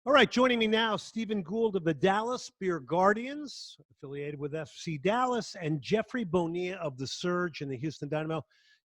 All right, joining me now, Stephen Goold of the Dallas Beer Guardians, affiliated with FC Dallas, and Jeffrey Bonilla of the Surge and the Houston Dynamo.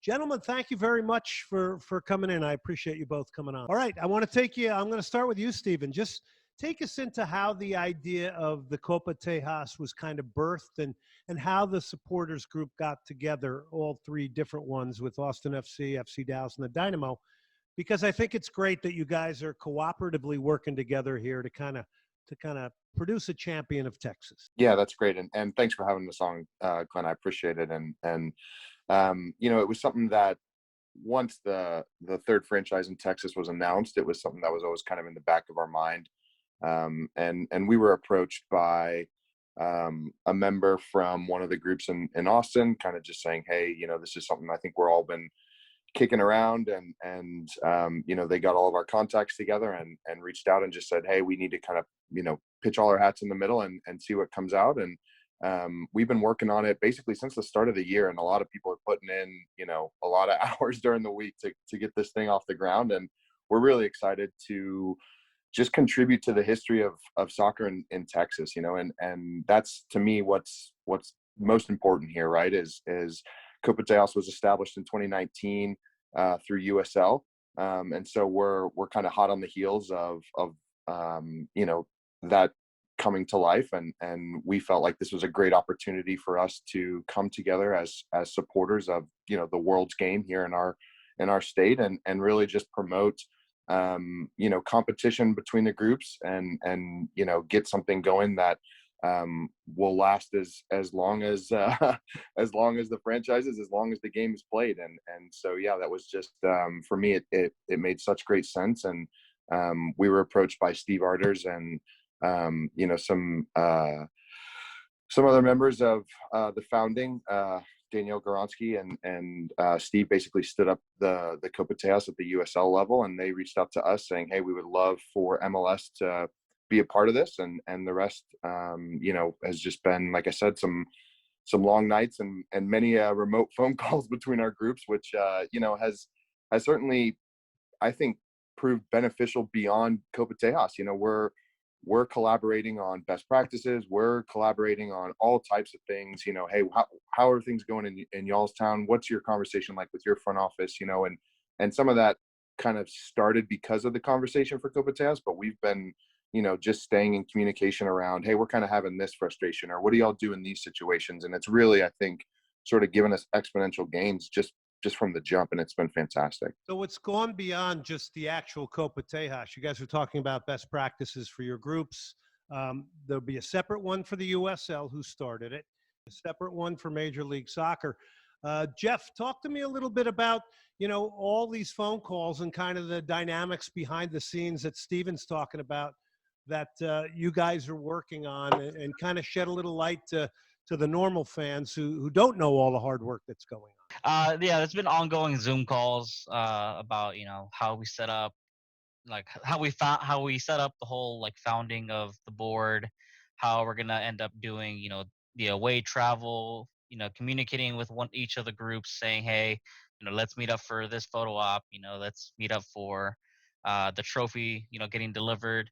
Gentlemen, thank you very much for coming in. I appreciate you both coming on. All right, I'm going to start with you, Stephen. Just take us into how the idea of the Copa Tejas was kind of birthed and how the supporters group got together, all three different ones with Austin FC, FC Dallas, and the Dynamo. Because I think it's great that you guys are cooperatively working together here to kind of produce a champion of Texas. Yeah, that's great, and thanks for having us on, Glenn. I appreciate it, and it was something that once the third franchise in Texas was announced, it was something that was always kind of in the back of our mind, and we were approached by a member from one of the groups in Austin, kind of just saying, hey, this is something I think we're all been kicking around, and they got all of our contacts together and reached out and just said, hey, we need to kind of pitch all our hats in the middle and see what comes out. And we've been working on it basically since the start of the year, and a lot of people are putting in a lot of hours during the week to get this thing off the ground, and we're really excited to just contribute to the history of soccer in Texas, and that's, to me, what's most important here, right, is Copa Tejas was established in 2019 through USL, and so we're kind of hot on the heels of that coming to life, and we felt like this was a great opportunity for us to come together as supporters of the world's game here in our state, and really just promote competition between the groups, and get something going that will last as long as as long as the franchises, as long as the game is played, and so yeah, that was just for me, it made such great sense, and we were approached by Steve Arders and some other members of the founding, Danielle Goronsky and Steve basically stood up the Copa Tejas at the USL level, and they reached out to us saying, hey, we would love for MLS to be a part of this, and the rest has just been, like I said, some long nights and many remote phone calls between our groups, which has certainly, I think, proved beneficial beyond Copa Tejas. We're collaborating on best practices, we're collaborating on all types of things. Hey, how are things going in y'all's town? What's your conversation like with your front office? And some of that kind of started because of the conversation for Copa Tejas, but we've been just staying in communication around, hey, we're kind of having this frustration, or what do y'all do in these situations? And it's really, I think, sort of given us exponential gains just from the jump, and it's been fantastic. So it's gone beyond just the actual Copa Tejas. You guys are talking about best practices for your groups. There'll be a separate one for the USL, who started it, a separate one for Major League Soccer. Jeff, talk to me a little bit about, all these phone calls and kind of the dynamics behind the scenes that Steven's talking about, that you guys are working on, and kind of shed a little light to the normal fans who don't know all the hard work that's going on. Yeah, there's been ongoing Zoom calls about how we set up, like how we set up the whole like founding of the board, how we're gonna end up doing the away travel, communicating with each of the groups, saying, hey, let's meet up for this photo op, let's meet up for the trophy, getting delivered.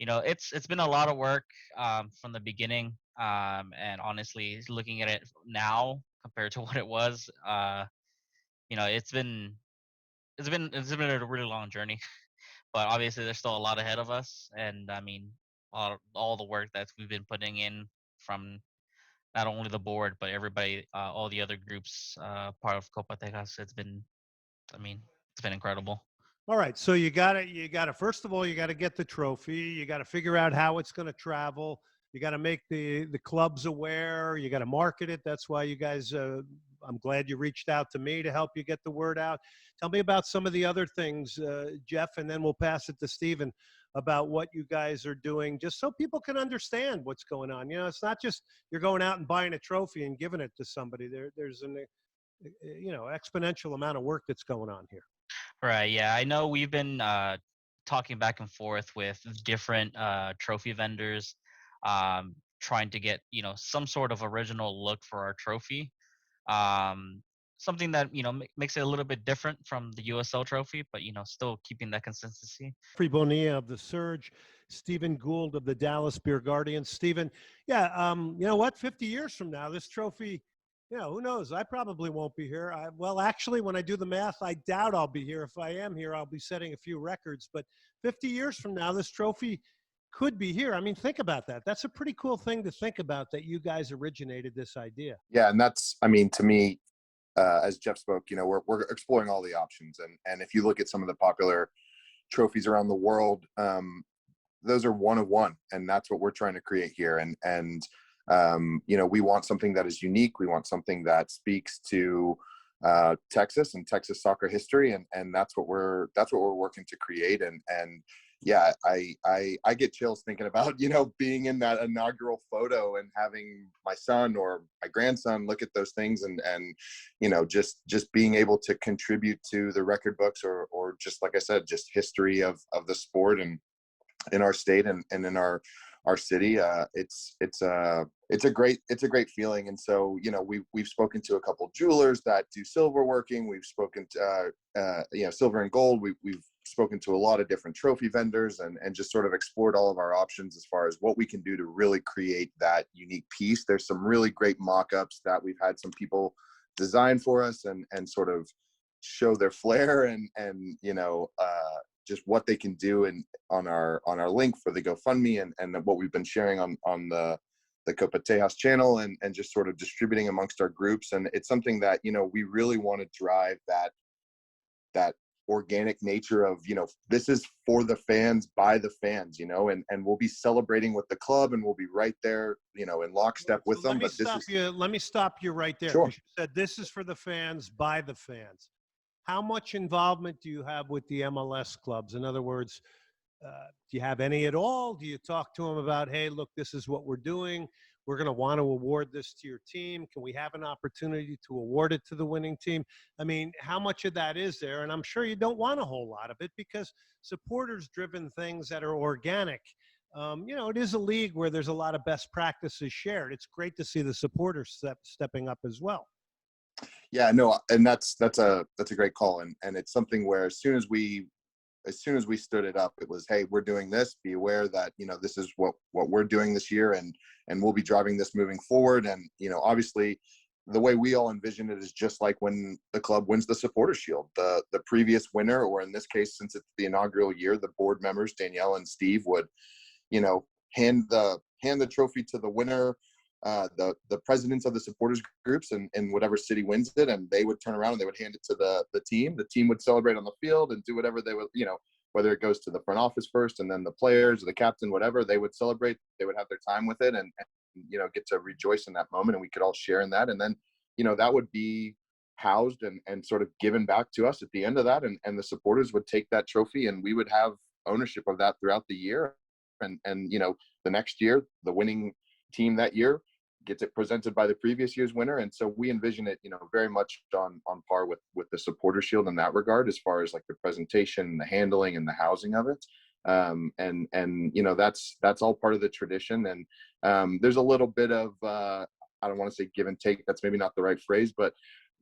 It's been a lot of work from the beginning, and honestly, looking at it now compared to what it was, it's been a really long journey, but obviously there's still a lot ahead of us, and I mean, all the work that we've been putting in from not only the board but everybody, all the other groups, part of Copa Tejas, it's been incredible. All right, so you gotta first of all, you gotta get the trophy. You gotta figure out how it's going to travel. You got to make the clubs aware. You got to market it. That's why you guys, I'm glad you reached out to me to help you get the word out. Tell me about some of the other things, Jeff, and then we'll pass it to Stephen, about what you guys are doing, just so people can understand what's going on. It's not just you're going out and buying a trophy and giving it to somebody. There's an exponential amount of work that's going on here. Right. Yeah, I know we've been talking back and forth with different trophy vendors, trying to get some sort of original look for our trophy, something that makes it a little bit different from the USL trophy, but still keeping that consistency. Jeffrey Bonilla of the Surge, Stephen Gould of the Dallas Beer Guardians. Stephen, yeah, you know what? 50 years from now, this trophy, you know, who knows? I probably won't be here. Well, actually, when I do the math, I doubt I'll be here. If I am here, I'll be setting a few records. But 50 years from now, this trophy could be here. I mean, think about that. That's a pretty cool thing to think about, that you guys originated this idea. Yeah, and that's, I mean, to me, as Jeff spoke, you know, we're exploring all the options, and if you look at some of the popular trophies around the world, those are one of one, and that's what we're trying to create here. And you know, we want something that is unique. We want something that speaks to Texas and Texas soccer history, and that's what we're working to create. And yeah, I get chills thinking about, you know, being in that inaugural photo and having my son or my grandson look at those things, and you know, just being able to contribute to the record books, or just like I said, just history of the sport and in our state and in our city. It's a great feeling. And so, you know, we've spoken to a couple jewelers that do silver working. We've spoken to you know, silver and gold. We've spoken to a lot of different trophy vendors, and just sort of explored all of our options as far as what we can do to really create that unique piece. There's some really great mock-ups that we've had some people design for us, and sort of show their flair, and you know, just what they can do on our link for the GoFundMe, and what we've been sharing on the Copa Tejas channel, and just sort of distributing amongst our groups. And it's something that, you know, we really want to drive that organic nature of, you know, this is for the fans, by the fans, you know, and we'll be celebrating with the club, and we'll be right there, you know, in lockstep with them. But let me stop you right there. Sure. You said this is for the fans, by the fans. How much involvement do you have with the MLS clubs? In other words, do you have any at all? Do you talk to them about, hey, look, this is what we're doing. We're going to want to award this to your team. Can we have an opportunity to award it to the winning team? I mean, how much of that is there? And I'm sure you don't want a whole lot of it, because supporters-driven things that are organic, you know, it is a league where there's a lot of best practices shared. It's great to see the supporters stepping up as well. Yeah, no, and that's a great call, and it's something where as soon as we stood it up, it was, hey, we're doing this. Be aware that, you know, this is what we're doing this year, and we'll be driving this moving forward. And, you know, obviously, the way we all envision it is just like when the club wins the Supporters Shield. The previous winner, or in this case, since it's the inaugural year, the board members Danielle and Steve would, you know, hand the trophy to the winner, the presidents of the supporters groups in whatever city wins it, and they would turn around and they would hand it to the team. The team would celebrate on the field and do whatever they would, you know, whether it goes to the front office first, and then the players or the captain, whatever, they would celebrate. They would have their time with it, and you know, get to rejoice in that moment, and we could all share in that. And then, you know, that would be housed and sort of given back to us at the end of that, and the supporters would take that trophy, and we would have ownership of that throughout the year. And you know, the next year, the winning team that year gets it presented by the previous year's winner. And so we envision it, you know, very much on par with the Supporter Shield in that regard, as far as like the presentation, the handling, and the housing of it. And you know, that's all part of the tradition. And there's a little bit of I don't want to say give and take, that's maybe not the right phrase, but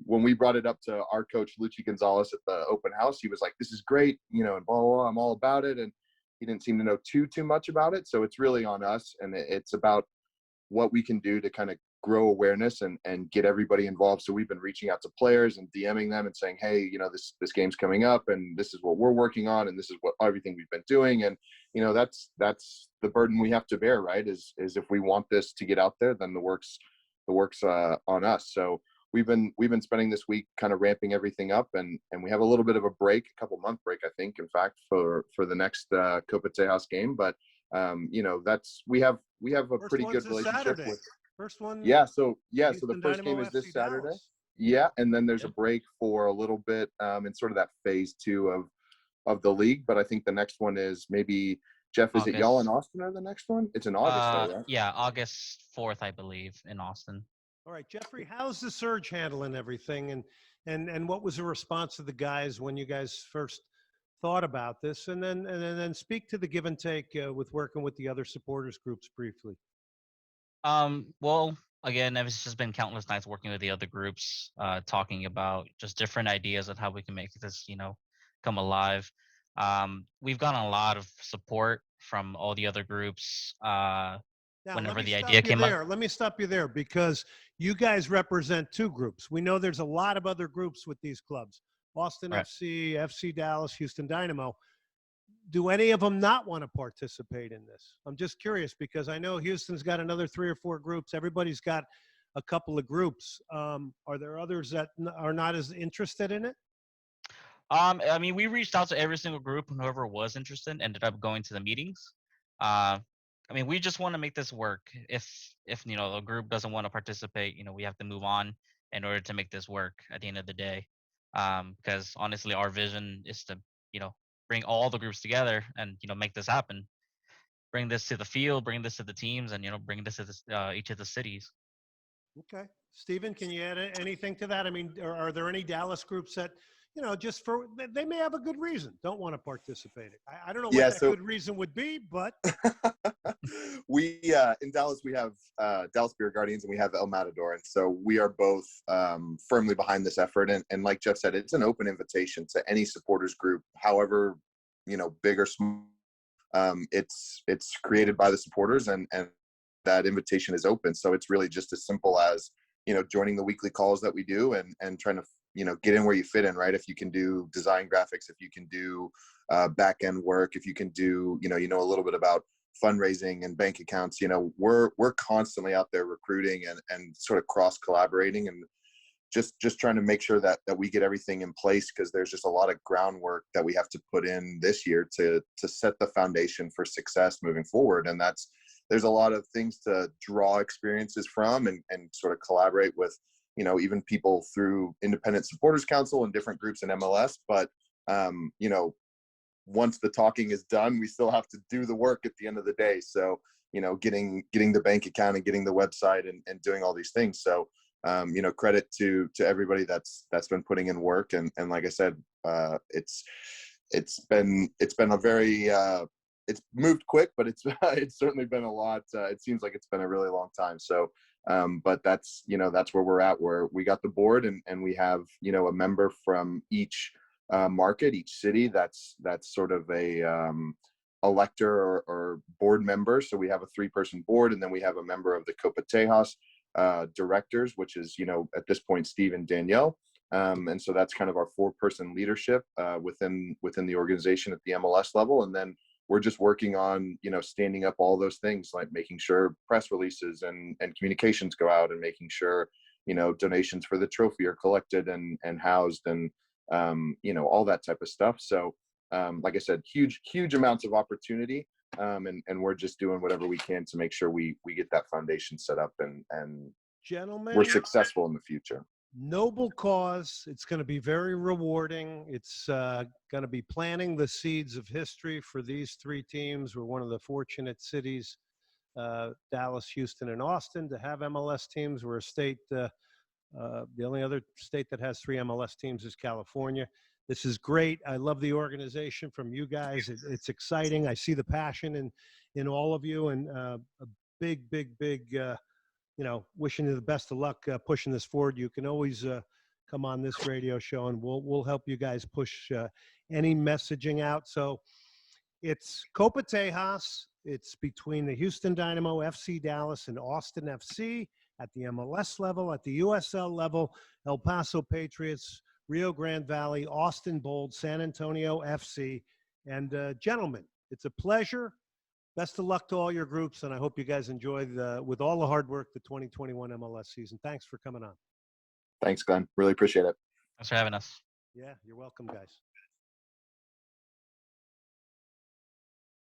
when we brought it up to our coach Lucci Gonzalez at the open house, he was like, this is great, you know, and blah, blah, blah, I'm all about it. And he didn't seem to know too much about it. So it's really on us, and it's about what we can do to kind of grow awareness and get everybody involved. So we've been reaching out to players and DMing them and saying, hey, you know, this game's coming up, and this is what we're working on, and this is what everything we've been doing. And, you know, that's the burden we have to bear, right? Is if we want this to get out there, then the work's on us. So we've been spending this week kind of ramping everything up, and we have a little bit of a break, a couple month break, I think, in fact, for the next Copa Tejas game. But you know, we have a pretty good relationship with first one. So the first game is this Saturday. Dallas. Yeah, and then there's a break for a little bit in sort of that phase 2 of the league. But I think the next one is maybe, Jeff, is it y'all in Austin or the next one? It's in August, though, right? Yeah, August 4th, I believe, in Austin. All right, Jeffrey, how's the Surge handling everything, and what was the response of the guys when you guys first thought about this, and then speak to the give and take with working with the other supporters groups briefly. Well, again, it's just been countless nights working with the other groups, talking about just different ideas of how we can make this, you know, come alive. We've gotten a lot of support from all the other groups. Now, let Whenever me the stop idea you came up. there. Let me stop you there because you guys represent two groups. We know there's a lot of other groups with these clubs: Austin Right. FC, FC Dallas, Houston Dynamo. Do any of them not want to participate in this? I'm just curious because I know Houston's got another 3 or 4 groups. Everybody's got a couple of groups. Are there others that are not as interested in it? I mean, we reached out to every single group, and whoever was interested ended up going to the meetings. Uh, I mean, we just want to make this work. If the group doesn't want to participate, we have to move on in order to make this work at the end of the day. Because honestly, our vision is to you know bring all the groups together and make this happen. Bring this to the field, bring this to the teams, and bring this to each of the cities. Okay. Stephen, can you add anything to that? I mean, are there any Dallas groups that, just for, they may have a good reason, don't want to participate? I don't know what Yeah, that so good reason would be, but we in Dallas we have Dallas Beer Guardians and we have El Matador, and so we are both firmly behind this effort. And like Jeff said, it's an open invitation to any supporters group, however big or small. It's created by the supporters, and that invitation is open. So it's really just as simple as joining the weekly calls that we do and trying to get in where you fit in, right? If you can do design graphics, if you can do back end work, if you can do a little bit about fundraising and bank accounts, we're constantly out there recruiting and sort of cross collaborating and just trying to make sure that we get everything in place, because there's just a lot of groundwork that we have to put in this year to set the foundation for success moving forward. And there's a lot of things to draw experiences from and sort of collaborate with even people through Independent Supporters Council and different groups in MLS. But once the talking is done, we still have to do the work at the end of the day. So getting the bank account and getting the website and doing all these things. So credit to everybody that's been putting in work. And like I said, it's been a very it's moved quick, but it's certainly been a lot. It seems like it's been a really long time. So but that's where we're at, where we got the board and we have a member from each market, each city that's sort of a elector or board member. So we have a 3-person board, and then we have a member of the Copa Tejas directors, which is at this point Steve and Danielle, and so that's kind of our 4-person leadership within the organization at the MLS level. And then we're just working on standing up all those things, like making sure press releases and communications go out, and making sure donations for the trophy are collected and housed, and all that type of stuff. So like I said, huge amounts of opportunity. And we're just doing whatever we can to make sure we get that foundation set up and gentlemen, we're successful in the future. Noble cause. It's going to be very rewarding. It's going to be planting the seeds of history for these 3 teams. We're one of the fortunate cities, Dallas, Houston, and Austin, to have MLS teams. We're a state, the only other state that has 3 MLS teams is California. This is great. I love the organization from you guys. It's exciting. I see the passion in all of you, and a big, wishing you the best of luck pushing this forward. You can always come on this radio show, and we'll help you guys push any messaging out. So it's Copa Tejas. It's between the Houston Dynamo, FC Dallas, and Austin FC at the MLS level, at the USL level, El Paso Patriots, Rio Grande Valley, Austin Bold, San Antonio FC. And gentlemen, it's a pleasure. Best of luck to all your groups, and I hope you guys enjoy with all the hard work, the 2021 MLS season. Thanks for coming on. Thanks, Glenn. Really appreciate it. Thanks for having us. Yeah, you're welcome, guys.